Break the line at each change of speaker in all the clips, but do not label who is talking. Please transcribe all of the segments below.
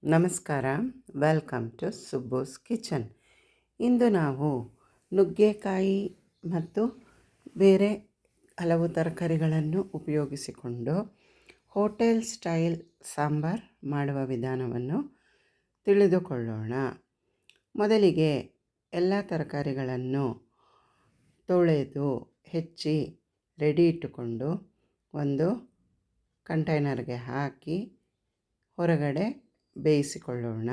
ನಮಸ್ಕಾರ, welcome to ಸುಬ್ಬೂಸ್ kitchen. ಇಂದು ನಾವು ನುಗ್ಗೆಕಾಯಿ ಮತ್ತು ಬೇರೆ ಹಲವು ತರಕಾರಿಗಳನ್ನು ಉಪಯೋಗಿಸಿಕೊಂಡು ಹೋಟೆಲ್ ಸ್ಟೈಲ್ ಸಾಂಬಾರ್ ಮಾಡುವ ವಿಧಾನವನ್ನು ತಿಳಿದುಕೊಳ್ಳೋಣ. ಮೊದಲಿಗೆ ಎಲ್ಲ ತರಕಾರಿಗಳನ್ನು ತೊಳೆದು ಹೆಚ್ಚಿ ರೆಡಿ ಇಟ್ಟುಕೊಂಡು ಒಂದು ಕಂಟೈನರ್ಗೆ ಹಾಕಿ ಹೊರಗಡೆ ಬೇಯಿಸಿಕೊಳ್ಳೋಣ.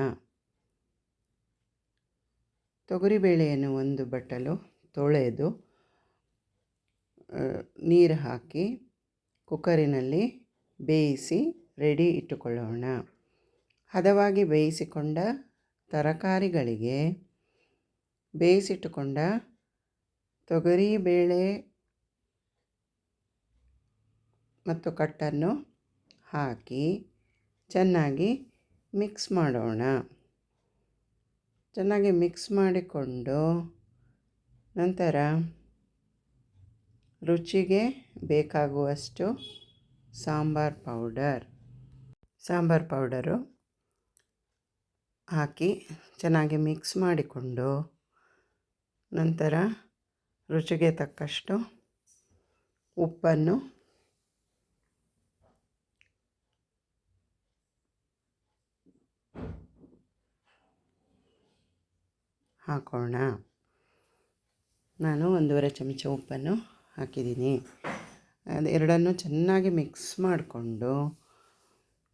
ತೊಗರಿಬೇಳೆಯನ್ನು ಒಂದು ಬಟ್ಟಲು ತೊಳೆದು ನೀರು ಹಾಕಿ ಕುಕ್ಕರಿನಲ್ಲಿ ಬೇಯಿಸಿ ರೆಡಿ ಇಟ್ಟುಕೊಳ್ಳೋಣ. ಹದವಾಗಿ ಬೇಯಿಸಿಕೊಂಡ ತರಕಾರಿಗಳಿಗೆ ಬೇಯಿಸಿಟ್ಟುಕೊಂಡ ತೊಗರಿಬೇಳೆ ಮತ್ತು ಕಟ್ಟನ್ನು ಹಾಕಿ ಚೆನ್ನಾಗಿ ಮಿಕ್ಸ್ ಮಾಡೋಣ. ಚೆನ್ನಾಗಿ ಮಿಕ್ಸ್ ಮಾಡಿಕೊಂಡು ನಂತರ ರುಚಿಗೆ ಬೇಕಾಗುವಷ್ಟು ಸಾಂಬಾರ್ ಪೌಡರು ಹಾಕಿ ಚೆನ್ನಾಗಿ ಮಿಕ್ಸ್ ಮಾಡಿಕೊಂಡು ನಂತರ ರುಚಿಗೆ ತಕ್ಕಷ್ಟು ಉಪ್ಪನ್ನು ಹಾಕೋಣ. ನಾನು 1.5 ಚಮಚ ಉಪ್ಪನ್ನು ಹಾಕಿದ್ದೀನಿ. ಅದೆರಡನ್ನು ಚೆನ್ನಾಗಿ ಮಿಕ್ಸ್ ಮಾಡಿಕೊಂಡು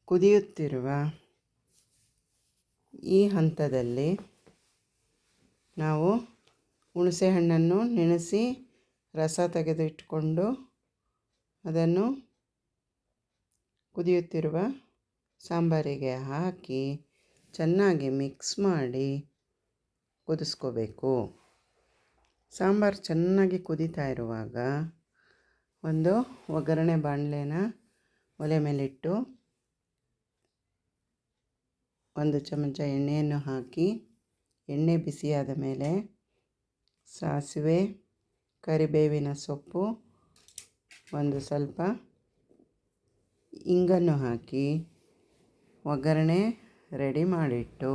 ಕುದಿಯುತ್ತಿರುವ ಈ ಹಂತದಲ್ಲಿ ನಾವು ಹುಣಸೆಹಣ್ಣನ್ನು ನೆನೆಸಿ ರಸ ತೆಗೆದಿಟ್ಟುಕೊಂಡು ಅದನ್ನು ಕುದಿಯುತ್ತಿರುವ ಸಾಂಬಾರಿಗೆ ಹಾಕಿ ಚೆನ್ನಾಗಿ ಮಿಕ್ಸ್ ಮಾಡಿ ಕುದಿಸ್ಕೋಬೇಕು. ಸಾಂಬಾರು ಚೆನ್ನಾಗಿ ಕುದೀತಾ ಇರುವಾಗ ಒಂದು ಒಗ್ಗರಣೆ ಬಾಣಲೆನ ಒಲೆ ಮೇಲಿಟ್ಟು 1 ಚಮಚ ಎಣ್ಣೆಯನ್ನು ಹಾಕಿ ಎಣ್ಣೆ ಬಿಸಿಯಾದ ಮೇಲೆ ಸಾಸಿವೆ, ಕರಿಬೇವಿನ ಸೊಪ್ಪು, ಒಂದು ಸ್ವಲ್ಪ ಇಂಗನ್ನು ಹಾಕಿ ಒಗ್ಗರಣೆ ರೆಡಿ ಮಾಡಿಟ್ಟು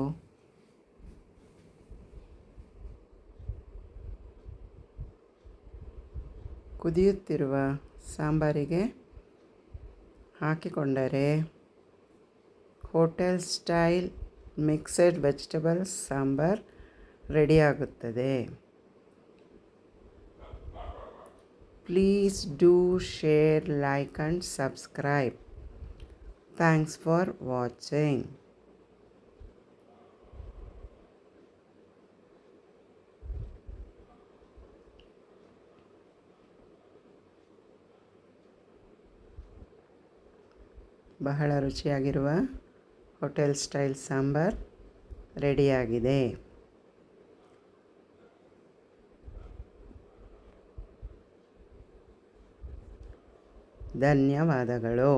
ಕುದಿಯುತ್ತಿರುವ ಸಾಂಬಾರಿಗೆ ಹಾಕಿಕೊಂಡರೆ hotel style mixed vegetables sambar ರೆಡಿಯಾಗುತ್ತದೆ. Please do share, like and subscribe. Thanks for watching. ಬಹಳ ರುಚಿಯಾಗಿರುವ ಹೋಟೆಲ್ ಸ್ಟೈಲ್ ಸಾಂಬಾರ್ ರೆಡಿಯಾಗಿದೆ. ಧನ್ಯವಾದಗಳು.